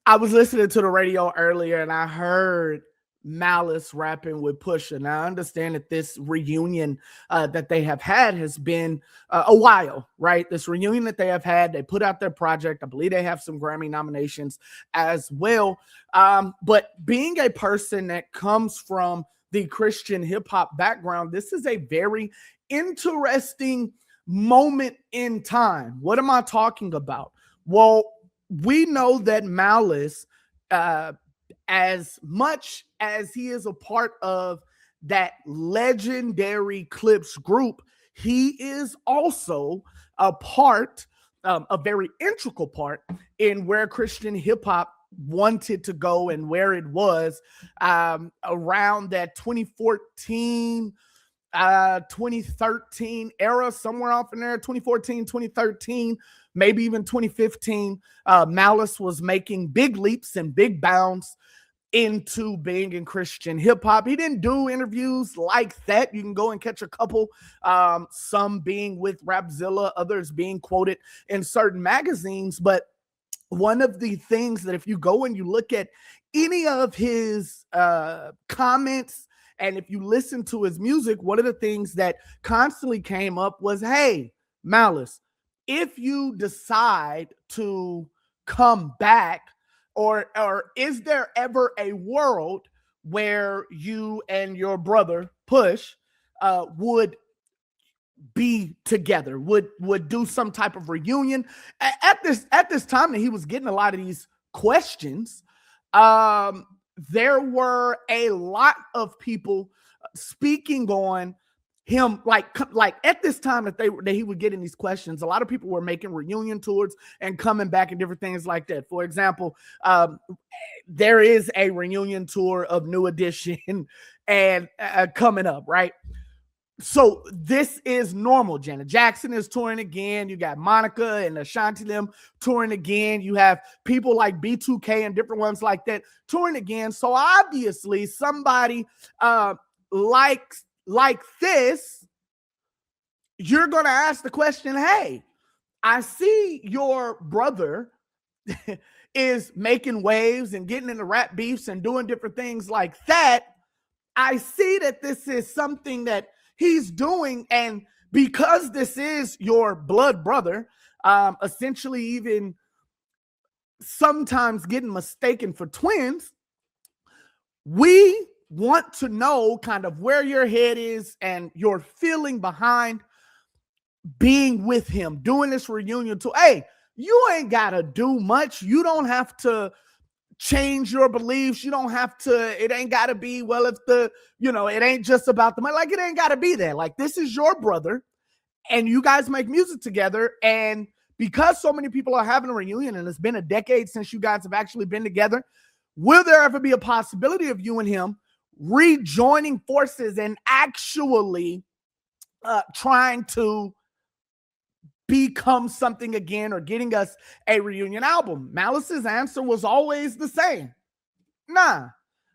I was listening to the radio earlier and I heard Malice rapping with Pusha. Now I understand that this reunion that they have had has been a while, right? This reunion that they have had, they put out their project. I believe they have some Grammy nominations as well. But being a person that comes from the Christian hip hop background, this is a very interesting moment in time. What am I talking about? Well, we know that Malice, as much as he is a part of that legendary Clipse group, he is also a part, a very integral part in where Christian hip hop wanted to go and where it was around that 2014 2013 era, somewhere off in there, 2014, 2013, maybe even 2015. Malice was making big leaps and big bounds into being in Christian hip hop. He didn't do interviews like that. You can go and catch a couple, some being with Rapzilla, others being quoted in certain magazines. But one of the things that if you go and you look at any of his comments, and if you listen to his music, one of the things that constantly came up was, hey, Malice, if you decide to come back, or is there ever a world where you and your brother Push would be together, would do some type of reunion? At this time that he was getting a lot of these questions, there were a lot of people speaking on him, like at this time that he would get in these questions. A lot of people were making reunion tours and coming back and different things like that. For example, there is a reunion tour of New Edition and coming up, right? So this is normal. Janet Jackson is touring again. You got Monica and Ashanti them touring again. You have people like B2K and different ones like that touring again. So obviously somebody like this, you're going to ask the question, hey, I see your brother is making waves and getting into rap beefs and doing different things like that. I see that this is something that he's doing, and because this is your blood brother, essentially even sometimes getting mistaken for twins, we want to know kind of where your head is and your feeling behind being with him, doing this reunion tour. Hey, you ain't got to do much. You don't have to change your beliefs. You don't have to, it ain't got to be, well, if it ain't just about the money. Like, it ain't got to be that. Like, this is your brother and you guys make music together. And because so many people are having a reunion and it's been a decade since you guys have actually been together, will there ever be a possibility of you and him rejoining forces and actually trying to become something again, or getting us a reunion album? Malice's answer was always the same. Nah,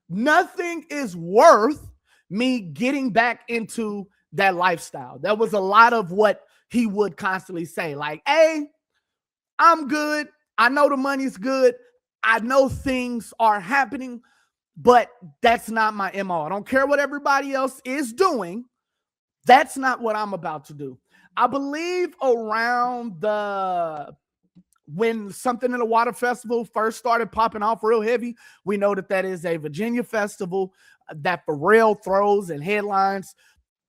nothing is worth me getting back into that lifestyle. That was a lot of what he would constantly say. Like, hey, I'm good. I know the money's good. I know things are happening, but that's not my MO. I don't care what everybody else is doing. That's not what I'm about to do. I believe around when Something in the Water Festival first started popping off real heavy, we know that is a Virginia festival that Pharrell throws and headlines.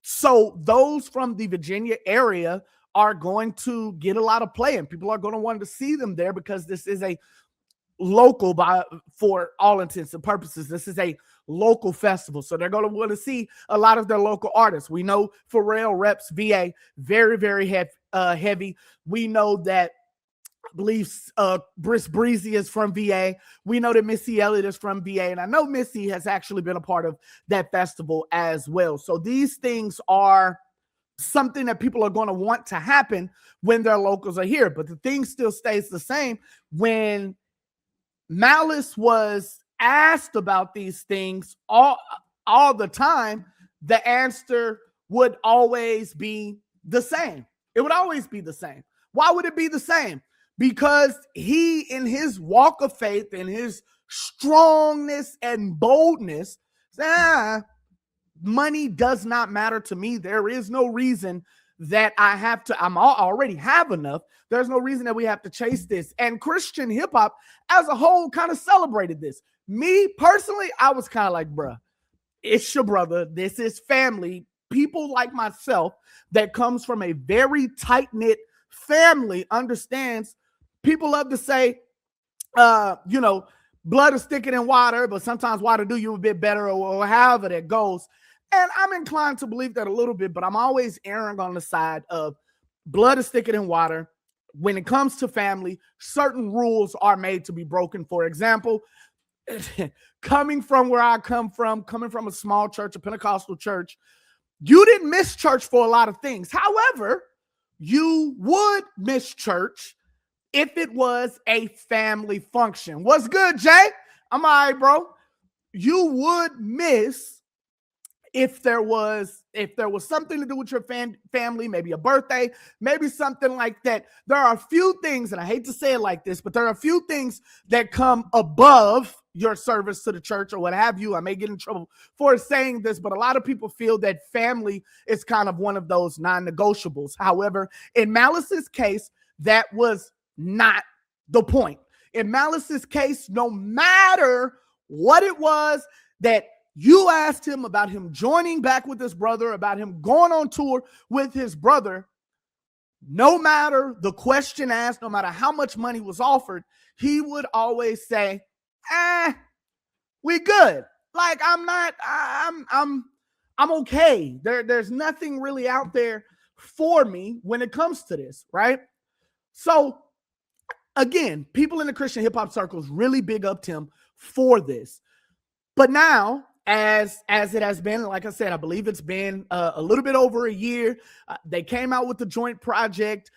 So those from the Virginia area are going to get a lot of play, and people are going to want to see them there because this is a local, for all intents and purposes, this is a local festival. So they're going to want to see a lot of their local artists. We know Pharrell reps VA very, very heavy. We know that, I believe, Briss Breezy is from VA. We know that Missy Elliott is from VA. And I know Missy has actually been a part of that festival as well. So these things are something that people are going to want to happen when their locals are here. But the thing still stays the same. When Malice was asked about these things all the time, the answer would always be the same. It would always be the same. Why would it be the same? because he, in his walk of faith, in his strongness and boldness, said, money does not matter to me. There is no reason that I have to, already have enough. There's no reason that we have to chase this. And Christian hip hop as a whole kind of celebrated this. Me personally, I was kind of like, bruh, it's your brother. This is family. People like myself that comes from a very tight-knit family understands. People love to say, blood is thicker than water, but sometimes water do you a bit better, or however that goes. And I'm inclined to believe that a little bit, but I'm always erring on the side of blood is thicker than water. When it comes to family, certain rules are made to be broken. For example, coming from where I come from, coming from a small church, a Pentecostal church, you didn't miss church for a lot of things. However, you would miss church if it was a family function. What's good, Jay? I'm all right, bro. You would miss if there was something to do with your family, maybe a birthday, maybe something like that. There are a few things, and I hate to say it like this, but there are a few things that come above your service to the church or what have you. I may get in trouble for saying this, but a lot of people feel that family is kind of one of those non-negotiables. However, in Malice's case, that was not the point. In Malice's case, no matter what it was that you asked him about, him joining back with his brother, about him going on tour with his brother, no matter the question asked, no matter how much money was offered, he would always say, we good. Like, I'm okay. There's nothing really out there for me when it comes to this, right? So again, people in the Christian hip hop circles really big up him for this. But now, as it has been, like I said, I believe it's been a little bit over a year. They came out with the joint project.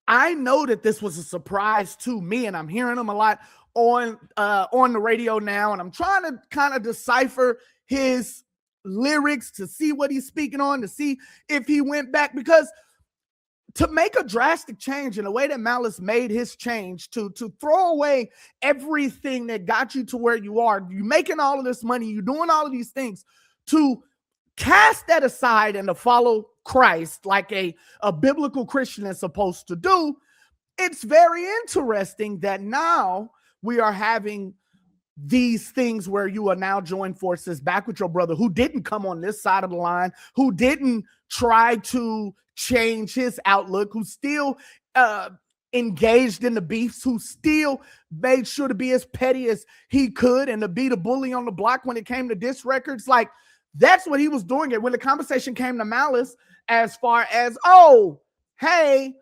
I know that this was a surprise to me, and I'm hearing him a lot on the radio now, and I'm trying to kind of decipher his lyrics to see what he's speaking on, to see if he went back, because to make a drastic change in the way that Malice made his change, to throw away everything that got you to where you are, you making all of this money, you doing all of these things, to cast that aside and to follow Christ like a biblical Christian is supposed to do. It's very interesting that now we are having these things where you are now joined forces back with your brother who didn't come on this side of the line, who didn't try to change his outlook, who still engaged in the beefs, who still made sure to be as petty as he could and to be the bully on the block when it came to diss records. Like, that's what he was doing. It when the conversation came to Malice, as far as, oh, hey,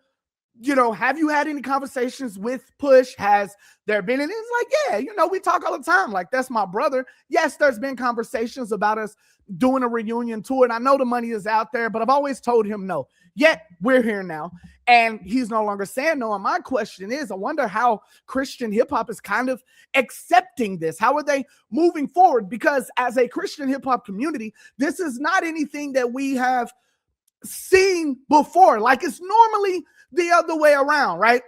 have you had any conversations with Push? Has there been? And it's like, yeah, we talk all the time. Like, that's my brother. Yes, there's been conversations about us doing a reunion tour, and I know the money is out there, but I've always told him no. Yet we're here now, and he's no longer saying no. And my question is, I wonder how Christian hip hop is kind of accepting this. How are they moving forward? Because as a Christian hip hop community, this is not anything that we have seen before. Like, it's normally the other way around, right?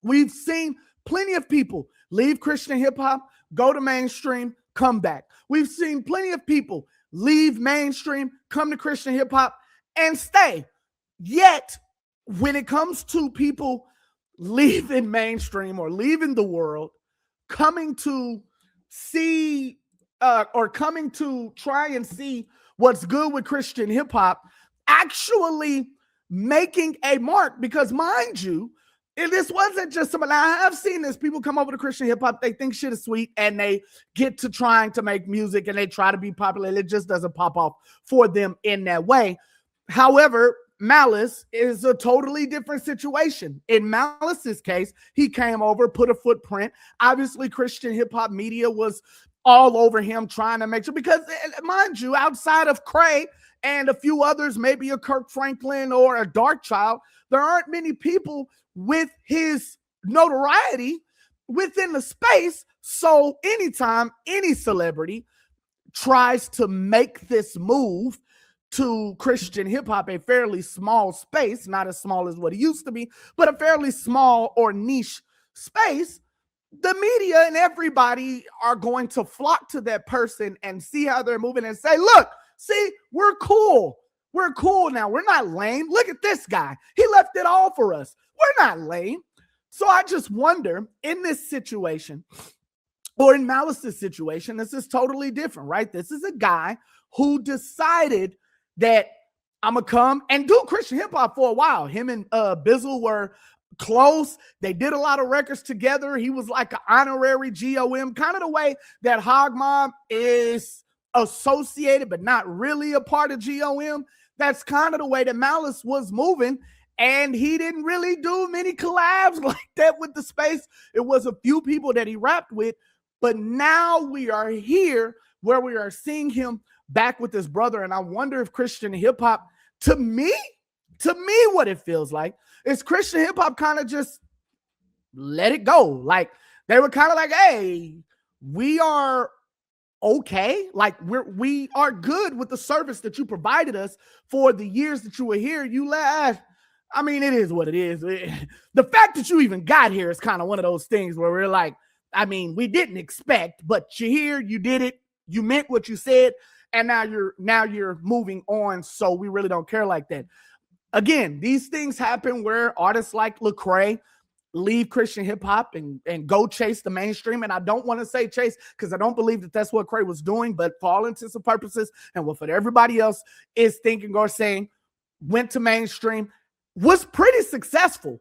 We've seen plenty of people leave Christian hip hop, go to mainstream, come back. We've seen plenty of people leave mainstream, come to Christian hip hop, and stay. Yet, when it comes to people leaving mainstream or leaving the world, coming to see or coming to try and see what's good with Christian hip hop, actually making a mark, because mind you, this wasn't just somebody. I have seen this. People come over to Christian hip hop, they think shit is sweet, and they get to trying to make music and they try to be popular. And it just doesn't pop off for them in that way. However, Malice is a totally different situation. In Malice's case, he came over, put a footprint. Obviously, Christian hip hop media was all over him trying to make sure, because mind you, outside of Cray and a few others, maybe a Kirk Franklin or a Dark Child, there aren't many people with his notoriety within the space. So anytime any celebrity tries to make this move to Christian hip hop, a fairly small space, not as small as what it used to be, but a fairly small or niche space, the media and everybody are going to flock to that person and see how they're moving and say, look, see, we're cool. We're cool now. We're not lame. Look at this guy. He left it all for us. We're not lame. So I just wonder, in this situation, or in Malice's situation, this is totally different, right? This is a guy who decided that I'm going to come and do Christian hip hop for a while. Him and Bizzle were close. They did a lot of records together. He was like an honorary GOM, kind of the way that Hog Mob is associated, but not really a part of GOM. That's kind of the way that Malice was moving. And he didn't really do many collabs like that with the space. It was a few people that he rapped with. But now we are here where we are seeing him back with his brother. And I wonder if Christian hip hop, to me, what it feels like is Christian hip hop kind of just let it go. Like they were kind of like, hey, we are okay. Like we are good with the service that you provided us for the years that you were here. You let, I mean, it is what it is. The fact that you even got here is kind of one of those things where we're like, I mean, we didn't expect, but you're here, you did it, you meant what you said, and now you're moving on. So we really don't care like that. Again, these things happen where artists like Lecrae leave Christian hip hop and go chase the mainstream. And I don't want to say chase because I don't believe that that's what Crae was doing, but for all intents and purposes, and what everybody else is thinking or saying, went to mainstream, was pretty successful,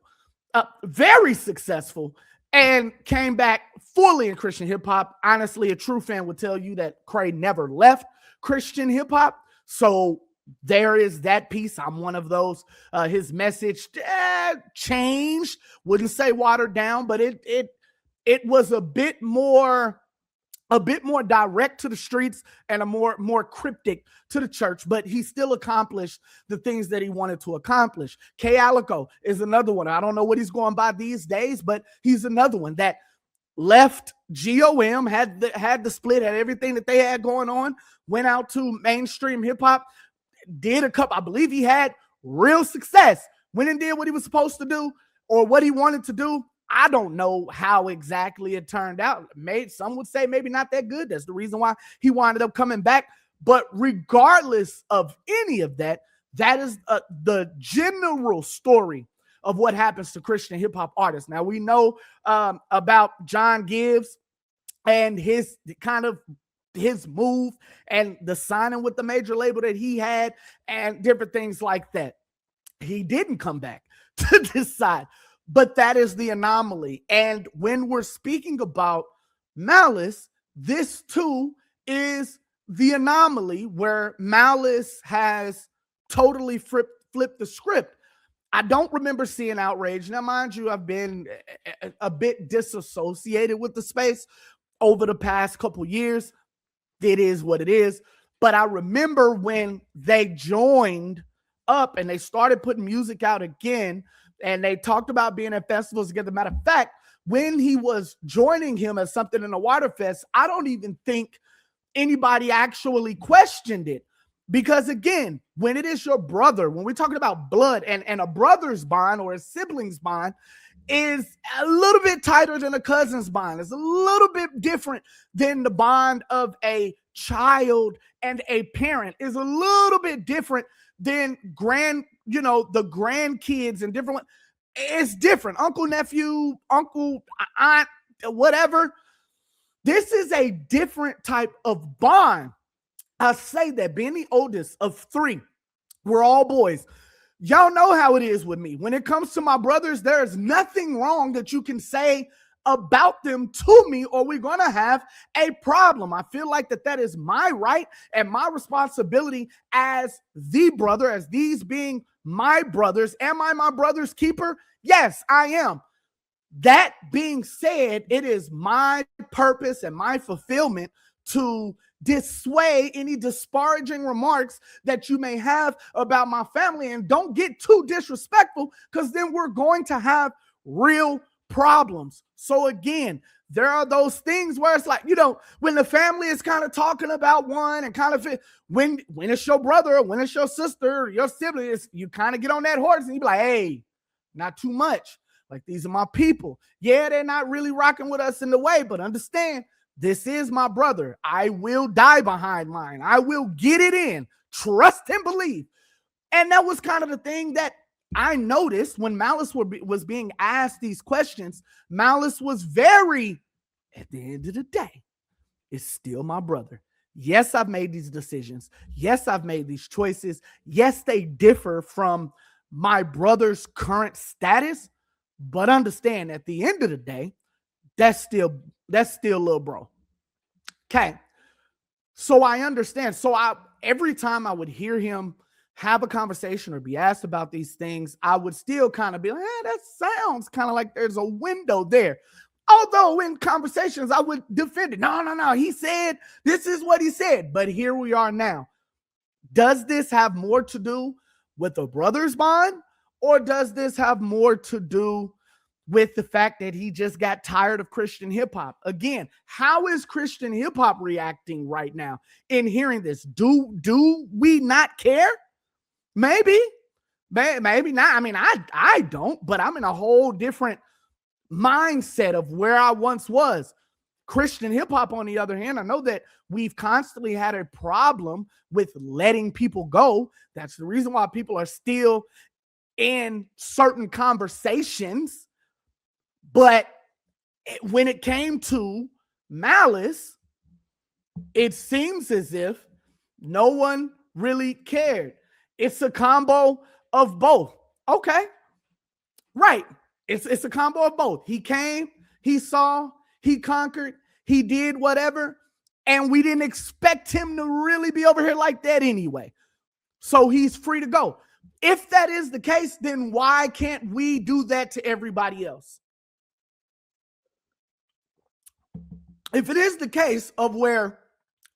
very successful, and came back fully in Christian hip hop. Honestly, a true fan would tell you that Crae never left Christian hip hop. So there is that piece. I'm one of those. His message changed, wouldn't say watered down, but it was a bit more direct to the streets and a more cryptic to the church, but he still accomplished the things that he wanted to accomplish. K Alico is another one. I don't know what he's going by these days, but he's another one that left GOM, had the split, had everything that they had going on, went out to mainstream hip hop, did a couple, I believe he had real success, went and did what he was supposed to do or what he wanted to do. I don't know how exactly it turned out. Some would say maybe not that good. That's the reason why he wound up coming back. But regardless of any of that, that is the general story of what happens to Christian hip hop artists. Now we know about John Gibbs and his move and the signing with the major label that he had and different things like that. He didn't come back to this side. But that is the anomaly. And when we're speaking about Malice, this too is the anomaly where Malice has totally flipped the script. I don't remember seeing Outrage. Now, mind you, I've been a bit disassociated with the space over the past couple years. It is what it is. But I remember when they joined up and they started putting music out again, and they talked about being at festivals together. Matter of fact, when he was joining him as something in the Waterfest, I don't even think anybody actually questioned it. Because again, when it is your brother, when we're talking about blood and a brother's bond or a sibling's bond is a little bit tighter than a cousin's bond. It's a little bit different than the bond of a child and a parent. Is a little bit different than the grandkids and different. It's different. Uncle, nephew, uncle, aunt, whatever. This is a different type of bond. I say that being the oldest of three, we're all boys. Y'all know how it is with me. When it comes to my brothers, there is nothing wrong that you can say about them to me, or we're going to have a problem. I feel like that is my right and my responsibility as the brother, as these being my brothers. Am I my brother's keeper? Yes, I am. That being said, it is my purpose and my fulfillment to dissuade any disparaging remarks that you may have about my family. And don't get too disrespectful, because then we're going to have real problems. So again, there are those things where it's like, when the family is kind of talking about one and kind of when it's your brother or when it's your sister or your sibling, you kind of get on that horse and you be like, hey, not too much. Like, these are my people. Yeah, they're not really rocking with us in the way, but understand, this is my brother. I will die behind mine. I will get it in. Trust and believe. And that was kind of the thing that I noticed when Malice was being asked these questions. Malice was very, at the end of the day, it's still my brother. Yes, I've made these decisions. Yes, I've made these choices. Yes, they differ from my brother's current status, but understand, at the end of the day, that's still little bro. Okay. So I understand. So every time I would hear him have a conversation or be asked about these things, I would still kind of be like, that sounds kind of like there's a window there. Although in conversations, I would defend it. No. He said, this is what he said. But here we are now. Does this have more to do with a brother's bond? Or does this have more to do with the fact that he just got tired of Christian hip hop? Again, how is Christian hip hop reacting right now in hearing this? Do we not care? Maybe not. I mean, I don't, but I'm in a whole different mindset of where I once was. Christian hip hop, on the other hand, I know that we've constantly had a problem with letting people go. That's the reason why people are still in certain conversations. But when it came to Malice, it seems as if no one really cared. It's a combo of both. Okay. Right. It's a combo of both. He came, he saw, he conquered, he did whatever, and we didn't expect him to really be over here like that anyway. So he's free to go. If that is the case, then why can't we do that to everybody else? If it is the case of where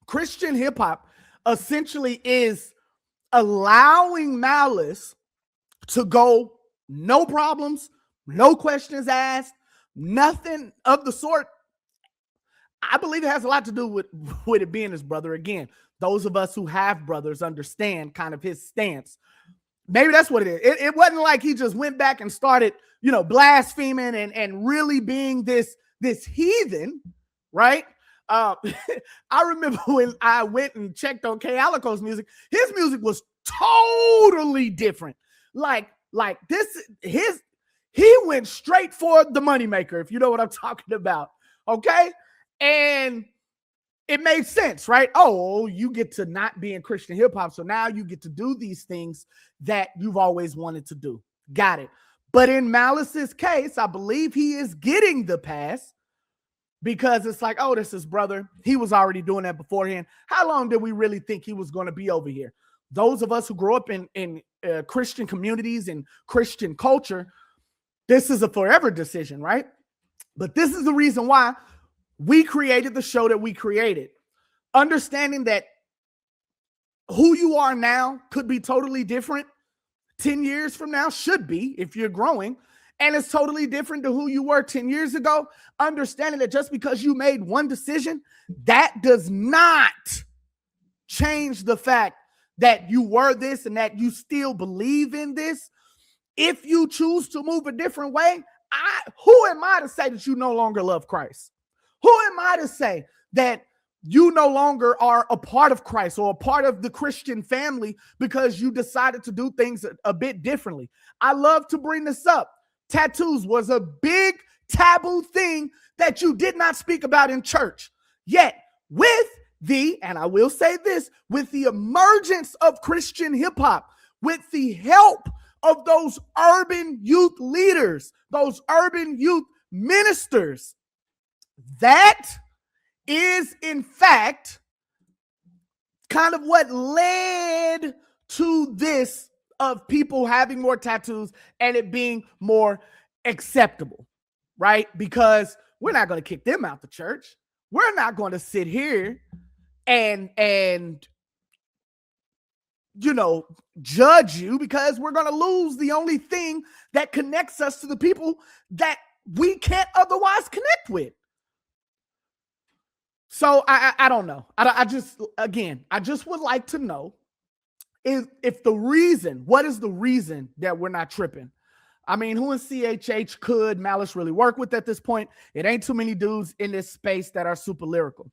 Christian hip hop essentially is allowing Malice to go, no problems, no questions asked, nothing of the sort, I believe it has a lot to do with it being his brother. Again, those of us who have brothers understand kind of his stance. Maybe that's what it is. It wasn't like he just went back and started, blaspheming and really being this heathen, right? I remember when I went and checked on K Alico's music, his music was totally different. Like this, he went straight for the moneymaker, if you know what I'm talking about. Okay. And it made sense, right? Oh, you get to not be in Christian hip hop. So now you get to do these things that you've always wanted to do. Got it. But in Malice's case, I believe he is getting the pass because it's like, oh, this is brother. He was already doing that beforehand. How long did we really think he was going to be over here? Those of us who grew up in Christian communities and Christian culture, this is a forever decision, right? But this is the reason why we created the show that we created. Understanding that who you are now could be totally different 10 years from now, should be if you're growing, and it's totally different to who you were 10 years ago. Understanding that just because you made one decision, that does not change the fact that you were this and that you still believe in this. If you choose to move a different way, who am I to say that you no longer love Christ? Who am I to say that you no longer are a part of Christ or a part of the Christian family because you decided to do things a bit differently? I love to bring this up. Tattoos was a big taboo thing that you did not speak about in church. Yet and I will say this, with the emergence of Christian hip hop, with the help of those urban youth leaders, those urban youth ministers, that is in fact kind of what led to this of people having more tattoos and it being more acceptable, right? Because we're not going to kick them out the church. We're not going to sit here and judge you because we're going to lose the only thing that connects us to the people that we can't otherwise connect with. So I don't know. I just would like to know if the reason, what is the reason that we're not tripping? I mean, who in CHH could Malice really work with at this point? It ain't too many dudes in this space that are super lyrical.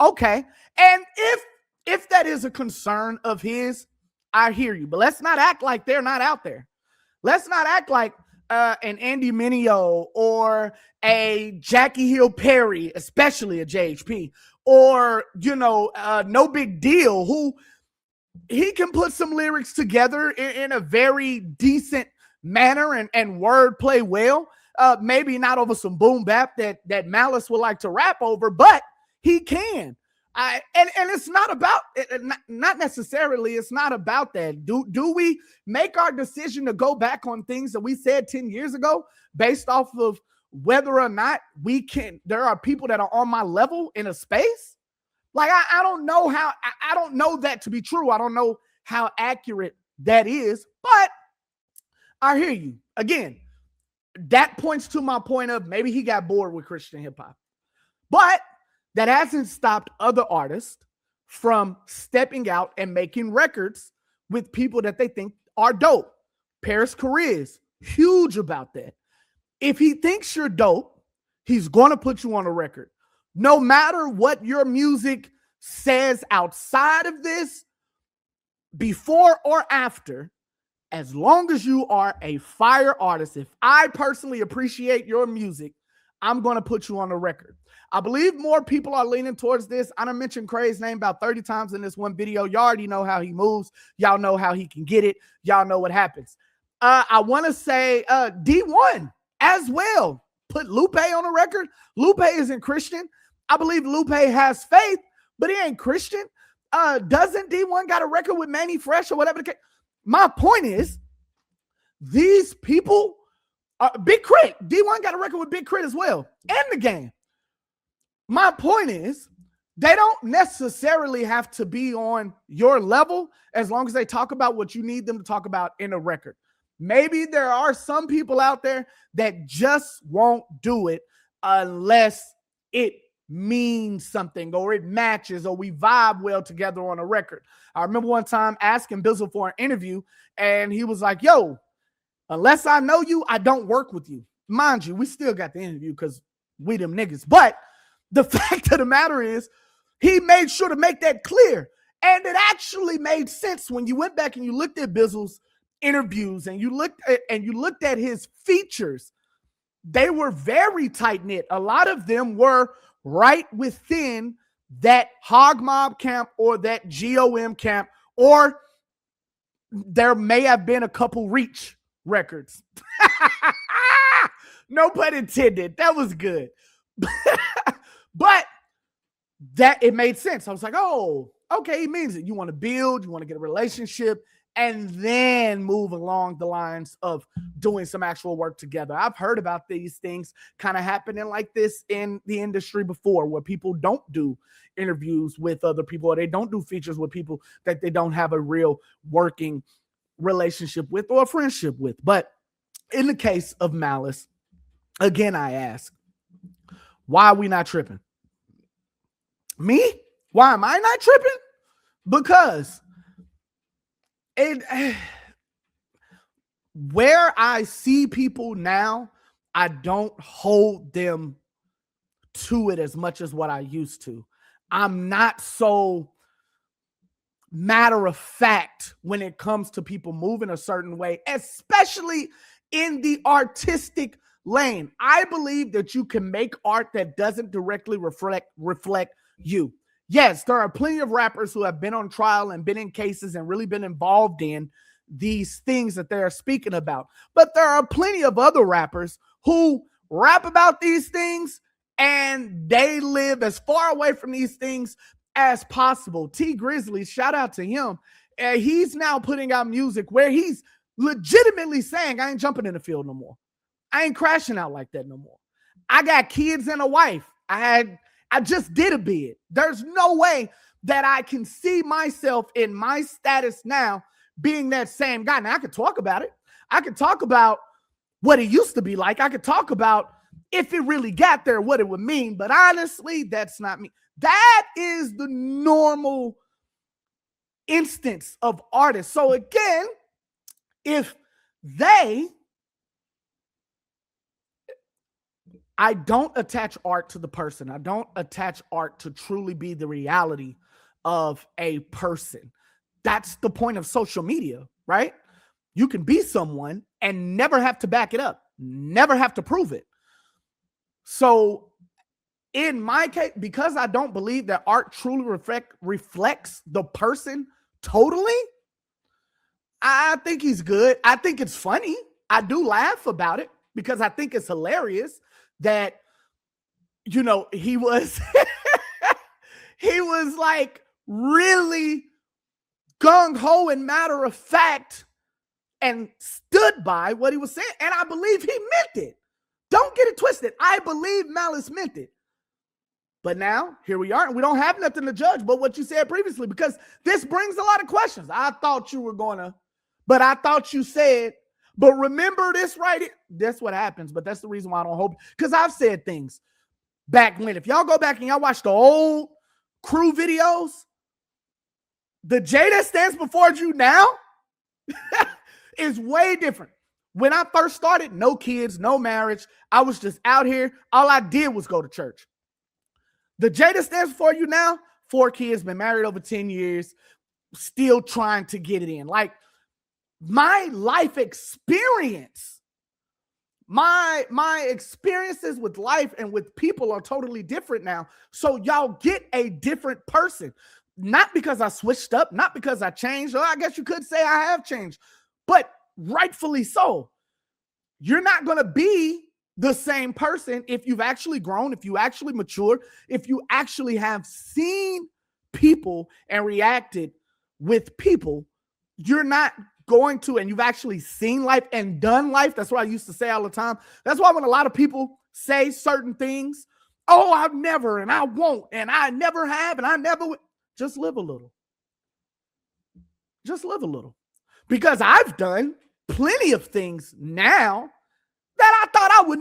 Okay. And if that is a concern of his, I hear you. But let's not act like they're not out there. Let's not act like an Andy Mineo or a Jackie Hill Perry, especially a JHP, or, No Big Deal, who he can put some lyrics together in a very decent manner and wordplay well. Maybe not over some boom bap that Malice would like to rap over, but he can. And it's not about not necessarily. It's not about that. Do we make our decision to go back on things that we said 10 years ago based off of whether or not we can? There are people that are on my level in a space. Like I don't know how. I don't know that to be true. I don't know how accurate that is. But I hear you. Again, that points to my point of maybe he got bored with Christian hip hop, but that hasn't stopped other artists from stepping out and making records with people that they think are dope. Paris Careers, huge about that. If he thinks you're dope, he's going to put you on a record. No matter what your music says outside of this, before or after, as long as you are a fire artist, if I personally appreciate your music, I'm going to put you on a record. I believe more people are leaning towards this. I done mentioned Craig's name about 30 times in this one video. Y'all already know how he moves. Y'all know how he can get it. Y'all know what happens. I want to say D1 as well. Put Lupe on a record. Lupe isn't Christian. I believe Lupe has faith, but he ain't Christian. Doesn't D1 got a record with Manny Fresh or whatever the case? My point is, these people, Big Crit, D1 got a record with Big Crit as well, and the game. My point is, they don't necessarily have to be on your level as long as they talk about what you need them to talk about in a record. Maybe there are some people out there that just won't do it unless it means something or it matches or we vibe well together on a record. I remember one time asking Bizzle for an interview and he was like, yo, unless I know you, I don't work with you. Mind you, we still got the interview because we them niggas. But the fact of the matter is, he made sure to make that clear. And it actually made sense when you went back and you looked at Bizzle's interviews and you looked at his features. They were very tight-knit. A lot of them were right within that Hog Mob camp or that GOM camp, or there may have been a couple Reach records. No pun intended. That was good. But that it made sense. I was like, oh, okay, he means it. You want to build, you want to get a relationship, and then move along the lines of doing some actual work together. I've heard about these things kind of happening like this in the industry before, where people don't do interviews with other people or they don't do features with people that they don't have a real working relationship with or friendship with. But in the case of Malice, again, I ask, why are we not tripping? Me? Why am I not tripping? Because where I see people now, I don't hold them to it as much as what I used to. I'm not so matter of fact when it comes to people moving a certain way, especially in the artistic lane. I believe that you can make art that doesn't directly reflect you. Yes, there are plenty of rappers who have been on trial and been in cases and really been involved in these things that they're speaking about. But there are plenty of other rappers who rap about these things and they live as far away from these things as possible. T Grizzly, shout out to him. He's now putting out music where he's legitimately saying, I ain't jumping in the field no more. I ain't crashing out like that no more. I got kids and a wife. I just did a bid. There's no way that I can see myself in my status now being that same guy. Now, I could talk about it. I could talk about what it used to be like. I could talk about if it really got there, what it would mean. But honestly, that's not me. That is the normal instance of artists. So again, if I don't attach art to the person. I don't attach art to truly be the reality of a person. That's the point of social media, right? You can be someone and never have to back it up, never have to prove it. So in my case, because I don't believe that art truly reflects the person totally, I think he's good. I think it's funny. I do laugh about it because I think it's hilarious that, you know, he was he was like really gung-ho and matter of fact and stood by what he was saying. And I believe he meant it. Don't get it twisted. I believe Malice meant it. But now, here we are, and we don't have nothing to judge but what you said previously, because this brings a lot of questions. I thought you were gonna, but I thought you said, but remember this right here. That's what happens, but that's the reason why I don't hope, because I've said things back when. If y'all go back and y'all watch the old crew videos, the J that stands before you now is way different. When I first started, no kids, no marriage. I was just out here. All I did was go to church. The J that stands before you now, 4 kids, been married over 10 years, still trying to get it in. Like, my life experience, my experiences with life and with people are totally different now. So y'all get a different person. Not because I switched up, not because I changed, or I guess you could say I have changed, but rightfully so. You're not going to be the same person if you've actually grown, if you actually matured, if you actually have seen people and reacted with people. You're not going to, and you've actually seen life and done life. That's what I used to say all the time. That's why when a lot of people say certain things, oh, I've never, and I won't, and I never have, and I never will. Just live a little. Just live a little. Because I've done plenty of things now that I thought I would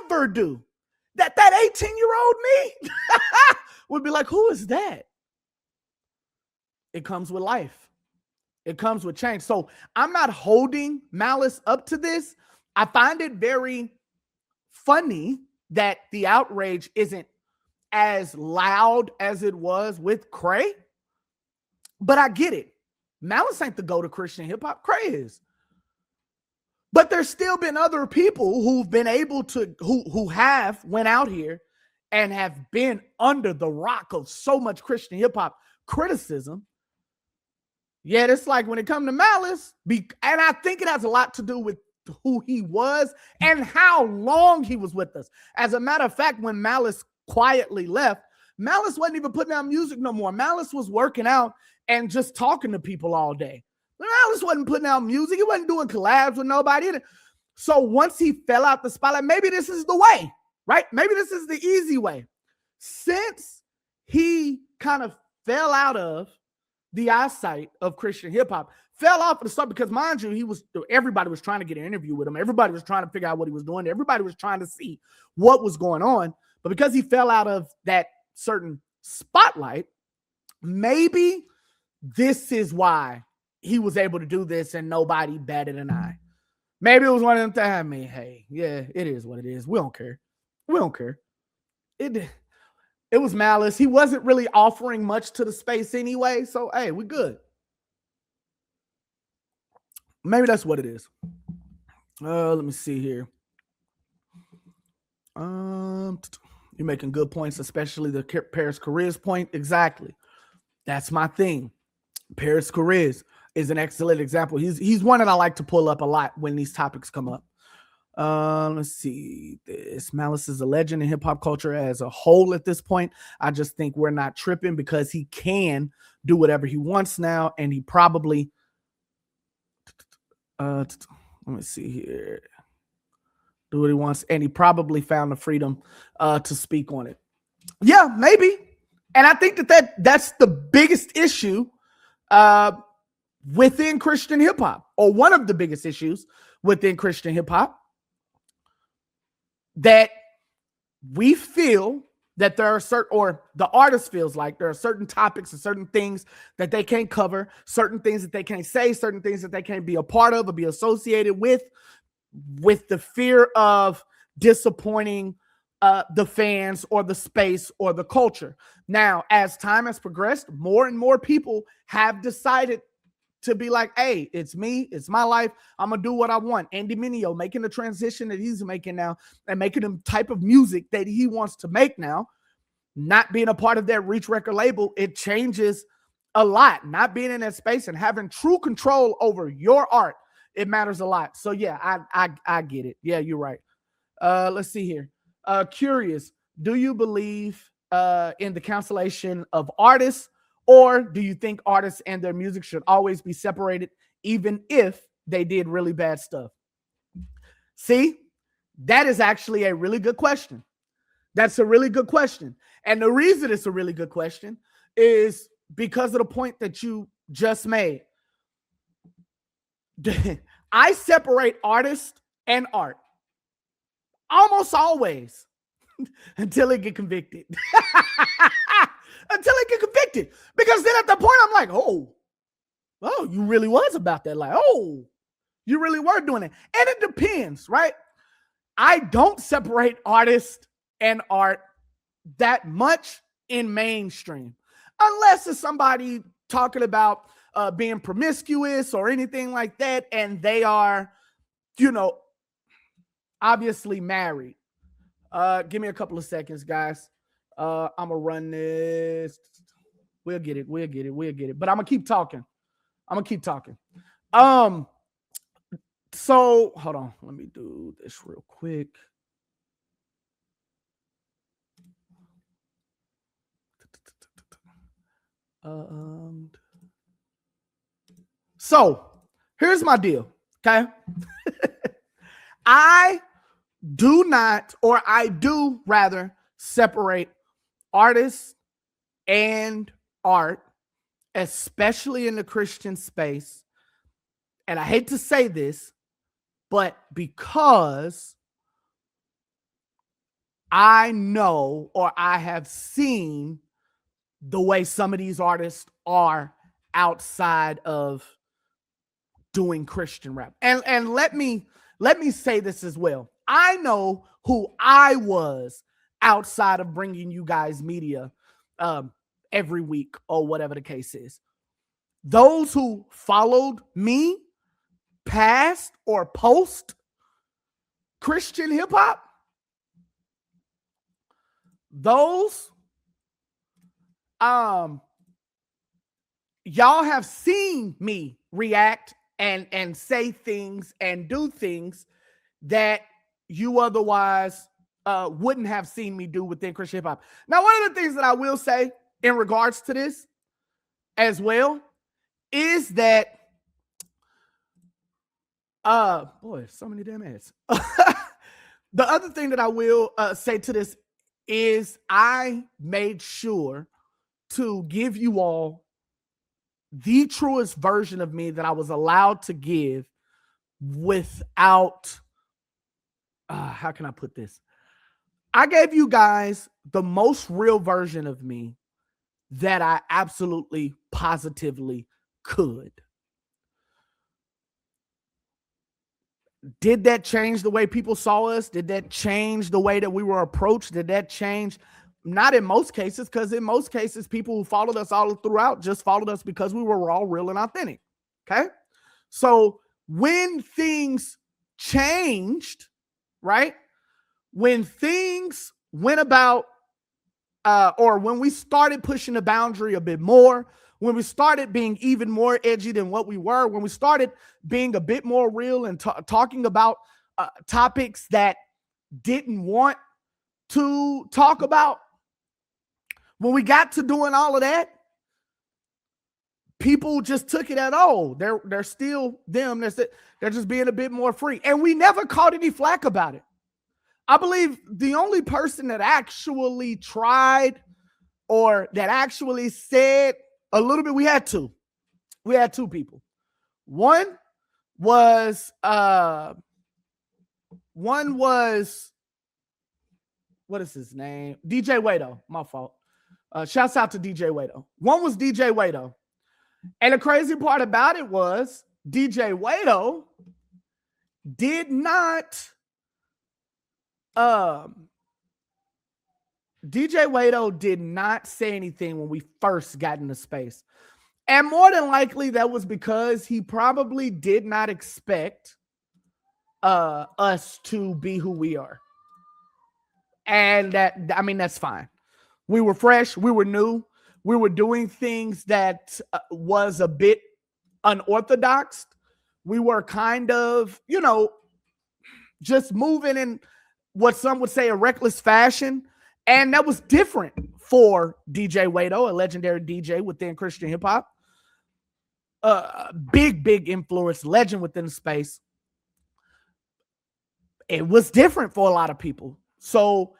never do. That 18-year-old me would be like, who is that? It comes with life. It comes with change. So I'm not holding Malice up to this. I find it very funny that the outrage isn't as loud as it was with Cray. But I get it. Malice ain't the go to Christian hip hop. Cray is. But there's still been other people who've been able to, who have went out here and have been under the rock of so much Christian hip hop criticism. Yet it's like when it comes to Malice, and I think it has a lot to do with who he was and how long he was with us. As a matter of fact, when Malice quietly left, Malice wasn't even putting out music no more. Malice was working out and just talking to people all day. Malice wasn't putting out music. He wasn't doing collabs with nobody. So once he fell out the spotlight, maybe this is the way, right? Maybe this is the easy way. Since he kind of fell out of the eyesight of Christian hip hop, fell off at the start, because mind you, everybody was trying to get an interview with him. Everybody was trying to figure out what he was doing. Everybody was trying to see what was going on. But because he fell out of that certain spotlight, maybe this is why he was able to do this and nobody batted an eye. Maybe it was one of them things. I mean, hey, yeah, it is what it is. We don't care. We don't care. It was Malice. He wasn't really offering much to the space anyway. So, hey, we're good. Maybe that's what it is. Let me see here. You're making good points, especially the Paris Carriz point. Exactly. That's my thing. Paris Carriz is an excellent example. He's one that I like to pull up a lot when these topics come up. Let's see. This Malice is a legend in hip hop culture as a whole at this point. I just think we're not tripping because he can do whatever he wants now, and he probably let me see here. Do what he wants, and he probably found the freedom to speak on it. Yeah, maybe. And I think that's the biggest issue within Christian hip hop, or one of the biggest issues within Christian hip hop, that we feel that there are certain, or the artist feels like there are certain topics and certain things that they can't cover, certain things that they can't say, certain things that they can't be a part of or be associated with the fear of disappointing the fans or the space or the culture. Now, as time has progressed, more and more people have decided to be like, hey, it's me, it's my life, I'm gonna do what I want. Andy Mineo making the transition that he's making now and making the type of music that he wants to make now, not being a part of that Reach record label, it changes a lot. Not being in that space and having true control over your art, it matters a lot. So yeah, I get it. Yeah, you're right. Let's see here. Curious, do you believe in the cancellation of artists, or do you think artists and their music should always be separated, even if they did really bad stuff? See, that is actually a really good question. That's a really good question. And the reason it's a really good question is because of the point that you just made. I separate artist and art almost always until they get convicted. Until they get convicted. Because then at the point I'm like, oh, you really was about that. Like, oh, you really were doing it. And it depends, right? I don't separate artist and art that much in mainstream, unless it's somebody talking about being promiscuous or anything like that, and they are, obviously married. Give me a couple of seconds, guys. I'm gonna run this. We'll get it. But I'm gonna keep talking. So hold on. Let me do this real quick. So here's my deal. Okay. I do rather separate artists and art, especially in the Christian space. And I hate to say this, but because I know, or I have seen the way some of these artists are outside of doing Christian rap. And let me say this as well. I know who I was outside of bringing you guys media every week or whatever the case is. Those who followed me past or post Christian hip hop, those y'all have seen me react and say things and do things that you otherwise wouldn't have seen me do within Christian hip hop. Now, one of the things that I will say in regards to this as well is that boy, so many damn ads. The other thing that I will say to this is I made sure to give you all the truest version of me that I was allowed to give without, how can I put this? I gave you guys the most real version of me that I absolutely positively could. Did that change the way people saw us? Did that change the way that we were approached? Did that change? Not in most cases, because in most cases, people who followed us all throughout just followed us because we were all real and authentic. Okay. So when things changed, right? When things went about, or when we started pushing the boundary a bit more, when we started being even more edgy than what we were, when we started being a bit more real and talking about topics that didn't want to talk about, when we got to doing all of that, people just took it at, oh, they're still them. They're just being a bit more free. And we never caught any flack about it. I believe the only person that actually tried or that actually said a little bit, we had two people. One was what is his name? DJ Wado. My fault. Shouts out to DJ Wado. One was DJ Wado. And the crazy part about it was DJ Wado did not say anything when we first got into space. And more than likely that was because he probably did not expect us to be who we are. And that's fine. We were fresh, we were new, we were doing things that was a bit unorthodox. We were kind of, just moving in what some would say a reckless fashion. And that was different for DJ Wado, a legendary DJ within Christian hip hop. Big influence, legend within the space. It was different for a lot of people. So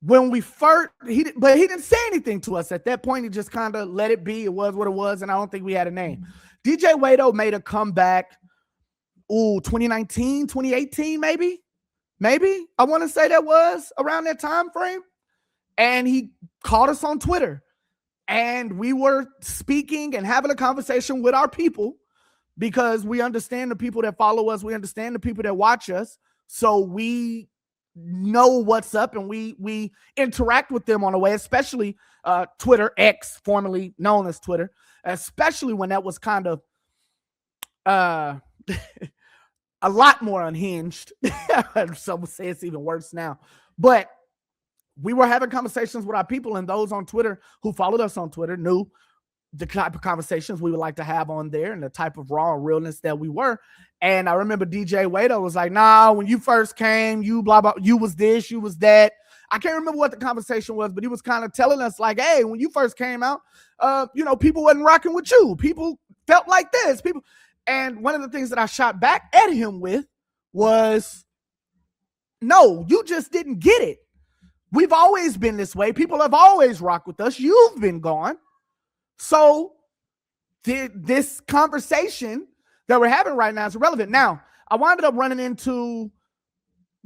when we first, he didn't say anything to us at that point. He just kind of let it be. It was what it was, and I don't think we had a name. DJ Wado made a comeback, 2019, 2018, maybe. I want to say that was around that time frame. And he called us on Twitter. And we were speaking and having a conversation with our people because we understand the people that follow us. We understand the people that watch us. So we know what's up and we interact with them on a way, especially Twitter, X, formerly known as Twitter, especially when that was kind of a lot more unhinged. Some would say it's even worse now. But we were having conversations with our people, and those on Twitter who followed us on Twitter knew the type of conversations we would like to have on there and the type of raw realness that we were. And I remember DJ Wado was like, nah, when you first came, you blah, blah, you was this, you was that. I can't remember what the conversation was, but he was kind of telling us like, hey, when you first came out, people wasn't rocking with you. People felt like this. And one of the things that I shot back at him with was, no, you just didn't get it. We've always been this way. People have always rocked with us. You've been gone. So this conversation that we're having right now is irrelevant. Now, I wound up running into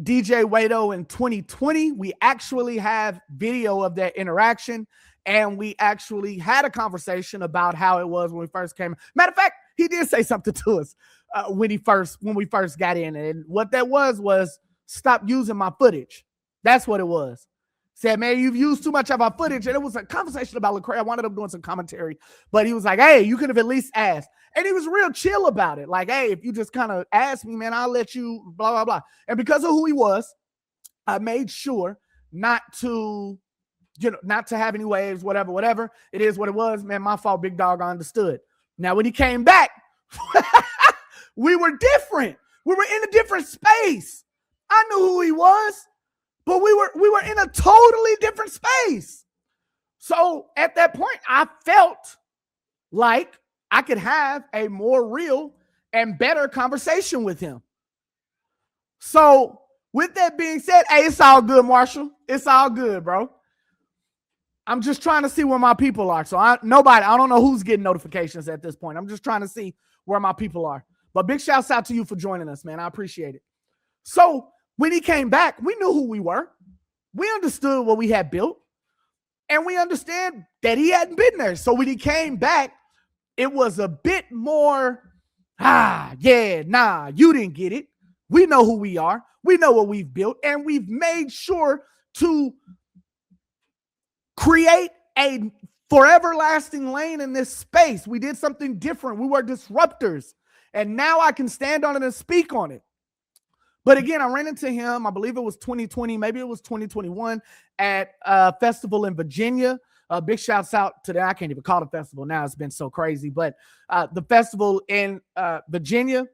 DJ Wado in 2020. We actually have video of that interaction, and we actually had a conversation about how it was when we first came. Matter of fact, he did say something to us when we first got in. And what that was stop using my footage. That's what it was. Said, man, you've used too much of our footage. And it was a conversation about Lecrae. I wanted him doing some commentary, but he was like, hey, you could have at least asked. And he was real chill about it. Like, hey, if you just kind of ask me, man, I'll let you blah, blah, blah. And because of who he was, I made sure not to have any waves, whatever. It is what it was. Man, my fault, big dog, I understood. Now, when he came back, we were different. We were in a different space. I knew who he was. But we were in a totally different space. So at that point, I felt like I could have a more real and better conversation with him. So with that being said, hey, it's all good, Marshall. It's all good, bro. I'm just trying to see where my people are. So I don't know who's getting notifications at this point. I'm just trying to see where my people are. But big shouts out to you for joining us, man. I appreciate it. So when he came back, we knew who we were. We understood what we had built. And we understand that he hadn't been there. So when he came back, it was a bit more, you didn't get it. We know who we are. We know what we've built. And we've made sure to create a forever lasting lane in this space. We did something different. We were disruptors. And now I can stand on it and speak on it. But again, I ran into him, I believe it was 2020, maybe it was 2021, at a festival in Virginia. Big shouts out to that. I can't even call it a festival now. It's been so crazy. But the festival in Virginia,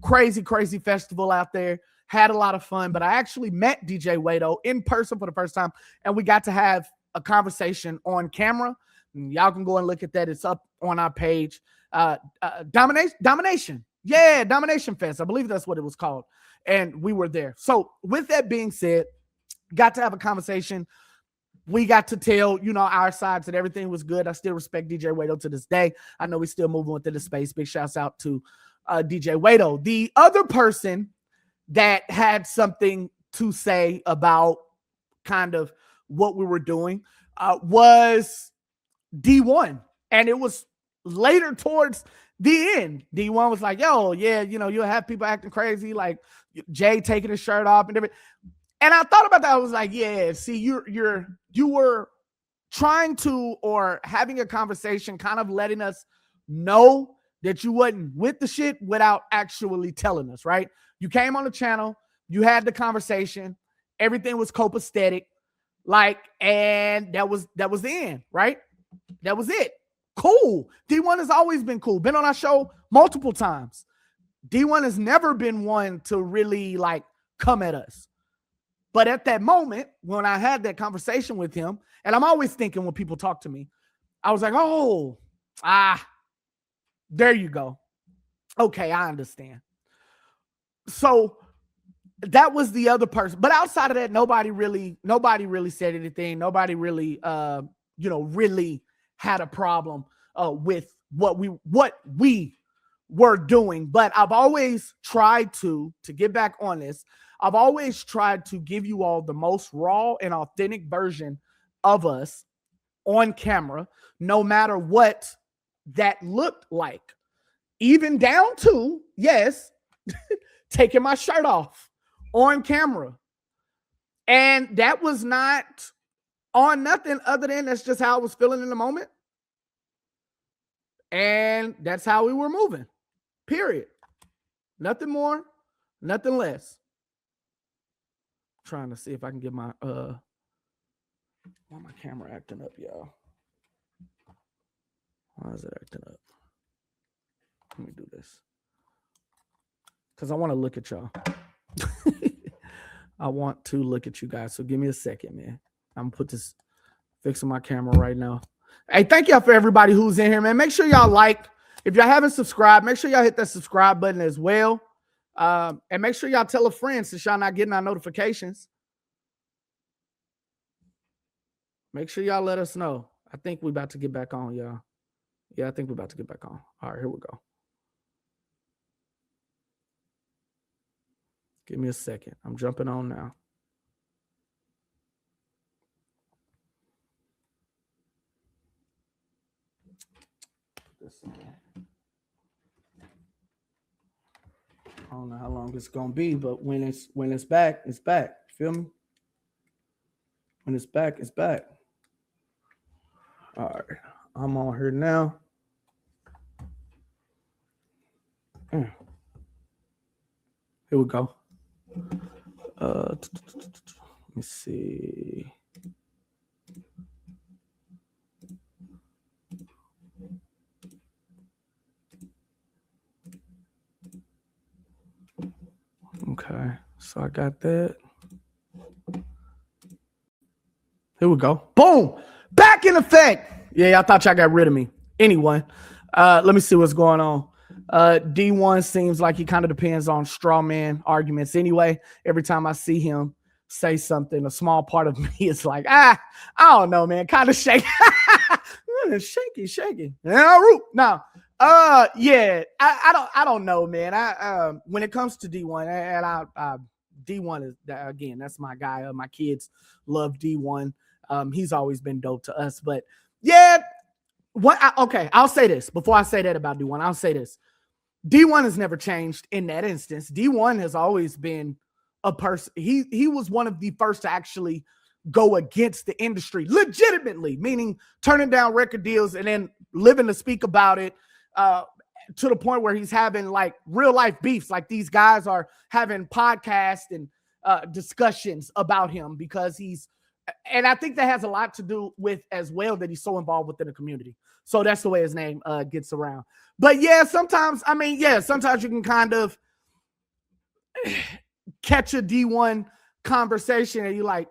crazy festival out there. Had a lot of fun. But I actually met DJ Wado in person for the first time, and we got to have a conversation on camera. And y'all can go and look at that. It's up on our page. Domination. Yeah, Domination Fest. I believe that's what it was called. And we were there. So with that being said, got to have a conversation. We got to tell, our sides that everything was good. I still respect DJ Wado to this day. I know we're still moving within the space. Big shouts out to DJ Wado. The other person that had something to say about kind of what we were doing, was D1. And it was later towards the end. D1 was like, yo, yeah, you'll have people acting crazy, like Jay taking his shirt off and everything. And I thought about that. I was like, yeah, see, you were trying to, or having a conversation, kind of letting us know that you wasn't with the shit without actually telling us, right? You came on the channel, you had the conversation, everything was copacetic, and that was the end, right? That was it. Cool. D1 has always been cool. Been on our show multiple times. D1 has never been one to really come at us. But at that moment, when I had that conversation with him, and I'm always thinking when people talk to me, I was like, there you go. Okay, I understand. So that was the other person. But outside of that, nobody really said anything. Nobody really, really had a problem with what we were doing. But I've always tried to get back on this. I've always tried to give you all the most raw and authentic version of us on camera, no matter what that looked like. Even down to, yes, taking my shirt off on camera. And that was not on nothing other than that's just how I was feeling in the moment. And that's how we were moving. Period. Nothing more, nothing less. Trying to see if I can get my why my camera acting up, y'all? Why is it acting up? Let me do this. Because I want to look at y'all. I want to look at you guys. So give me a second, man. I'm gonna fixing my camera right now. Hey, thank y'all for everybody who's in here, man. Make sure y'all if y'all haven't subscribed, make sure y'all hit that subscribe button as well. And make sure y'all tell a friend since y'all not getting our notifications. Make sure y'all let us know. I think we're about to get back on, y'all. Yeah, I think we're about to get back on. All right, here we go. Give me a second. I'm jumping on now. I don't know how long it's gonna be, but when it's back, it's back. Feel me? When it's back, it's back. All right, I'm on here now. Here we go. Let me see. Okay, so I got that. Here we go. Boom! Back in effect. Yeah, I thought y'all got rid of me. Anyway, let me see what's going on. D1 seems like he kind of depends on straw man arguments anyway. Every time I see him say something, a small part of me is like, I don't know, man. Kind of shaky. shaky. No. Yeah, I don't know, man. When it comes to D1, and D1 is, again, that's my guy. My kids love D1. He's always been dope to us, but yeah. Okay, I'll say this before I say that about D1. I'll say this. D1 has never changed in that instance. D1 has always been a person. He was one of the first to actually go against the industry legitimately, meaning turning down record deals and then living to speak about it, to the point where he's having real life beefs. Like these guys are having podcasts and discussions about him because and I think that has a lot to do with as well that he's so involved within the community. So that's the way his name gets around. But yeah, sometimes you can kind of catch a D1 conversation and you're like,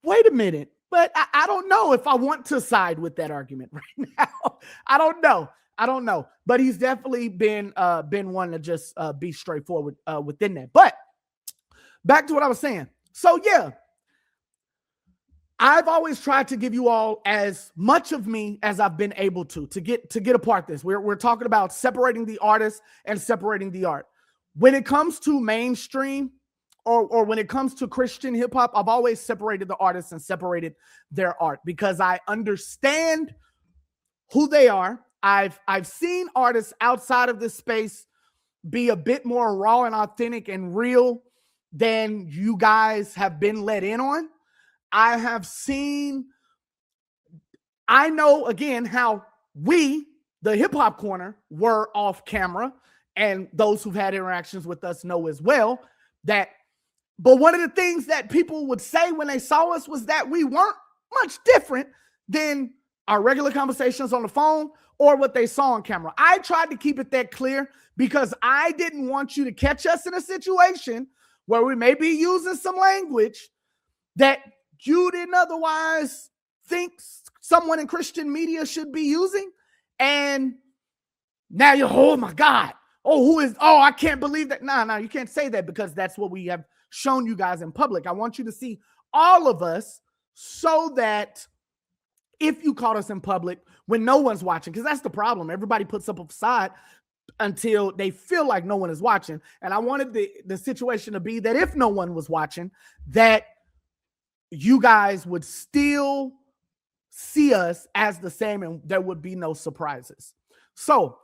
wait a minute. But I don't know if I want to side with that argument right now. I don't know. But he's definitely been one to just be straightforward within that. But back to what I was saying. So yeah, I've always tried to give you all as much of me as I've been able to get apart this. We're talking about separating the artist and separating the art. When it comes to mainstream or when it comes to Christian hip hop, I've always separated the artists and separated their art because I understand who they are. I've seen artists outside of this space be a bit more raw and authentic and real than you guys have been let in on. I know again how we, the hip hop corner, were off camera, and those who've had interactions with us know as well that. But one of the things that people would say when they saw us was that we weren't much different than our regular conversations on the phone or what they saw on camera. I tried to keep it that clear because I didn't want you to catch us in a situation where we may be using some language that you didn't otherwise think someone in Christian media should be using. And now you're, oh my God. I can't believe that. No, you can't say that because that's what we have shown you guys in public. I want you to see all of us so that if you caught us in public when no one's watching, because that's the problem. Everybody puts up a facade until they feel like no one is watching. And I wanted the situation to be that if no one was watching, that you guys would still see us as the same and there would be no surprises. So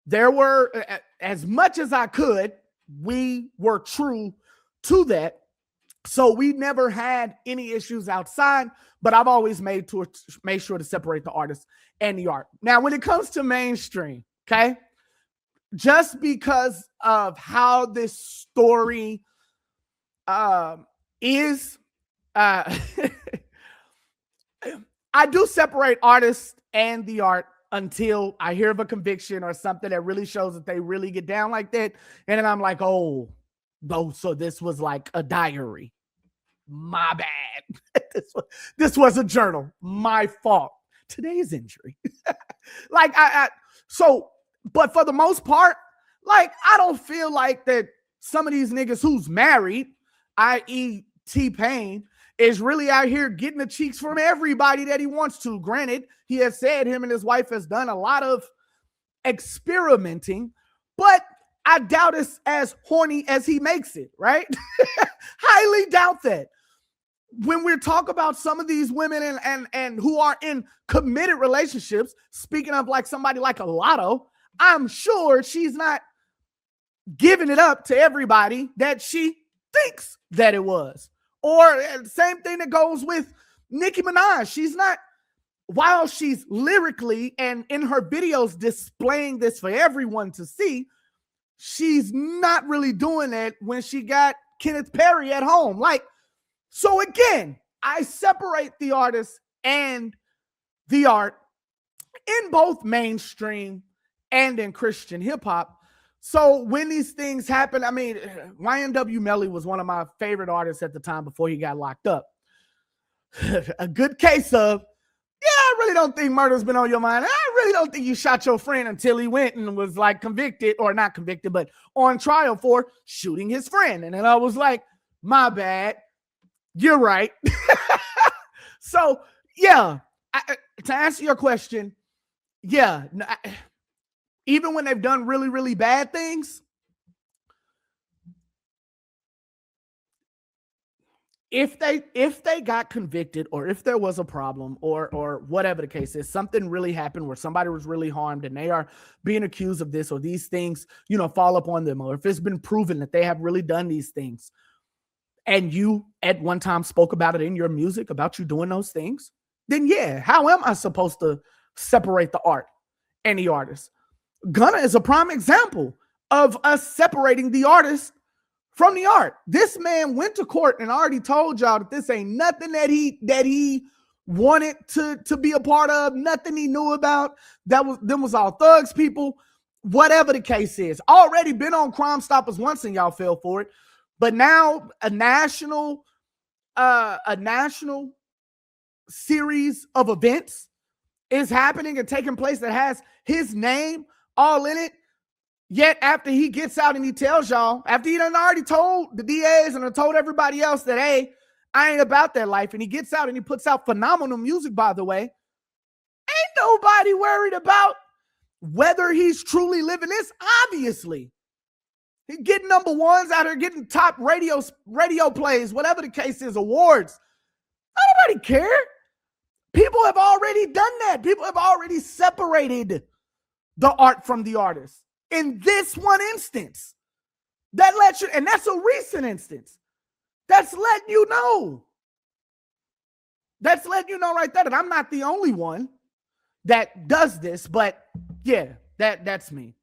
there were, as much as I could, we were true to that. So we never had any issues outside, but I've always made sure to separate the artist and the art. Now, when it comes to mainstream, okay, just because of how this story is, I do separate artists and the art until I hear of a conviction or something that really shows that they really get down like that. And then I'm like, so this was like a diary. My bad. This was a journal. My fault. Today's injury. But for the most part, like, I don't feel like that some of these niggas who's married, i.e. T-Pain, is really out here getting the cheeks from everybody that he wants to. Granted, he has said him and his wife has done a lot of experimenting, but I doubt it's as horny as he makes it, right? Highly doubt that. When we talk about some of these women and who are in committed relationships, speaking of like somebody like a Lotto, I'm sure she's not giving it up to everybody that she thinks that it was. Or same thing that goes with Nicki Minaj. She's not, while she's lyrically and in her videos displaying this for everyone to see, she's not really doing that when she got Kenneth Perry at home. Like, so again, I separate the artist and the art in both mainstream and in Christian hip hop. So when these things happen, I mean, YNW Melly was one of my favorite artists at the time before he got locked up. A good case of, I really don't think murder's been on your mind. I really don't think you shot your friend until he went and was like convicted, or not convicted, but on trial for shooting his friend. And then I was like, my bad. You're right. So, to answer your question, even when they've done really, really bad things, if they got convicted, or if there was a problem, or whatever the case is, something really happened where somebody was really harmed and they are being accused of this, or these things, fall upon them, or if it's been proven that they have really done these things, and you at one time spoke about it in your music about you doing those things, then how am I supposed to separate the art and the artist? Gunna is a prime example of us separating the artist from the art. This man went to court and already told y'all that this ain't nothing that he wanted to be a part of, nothing he knew about. Them was all thugs people, whatever the case is. Already been on Crime Stoppers once and y'all fell for it. But now a national series of events is happening and taking place that has his name all in it. Yet after he gets out and he tells y'all, after he done already told the DAs and told everybody else that, hey, I ain't about that life, and he gets out and he puts out phenomenal music, by the way, ain't nobody worried about whether he's truly living this. Obviously, He's getting number ones out here, getting top radio plays, whatever the case is, awards. Nobody care. People have already done that. People have already separated the art from the artist. In this one instance, that lets you, and that's a recent instance. That's letting you know. That's letting you know right there that I'm not the only one that does this, but yeah, that's me.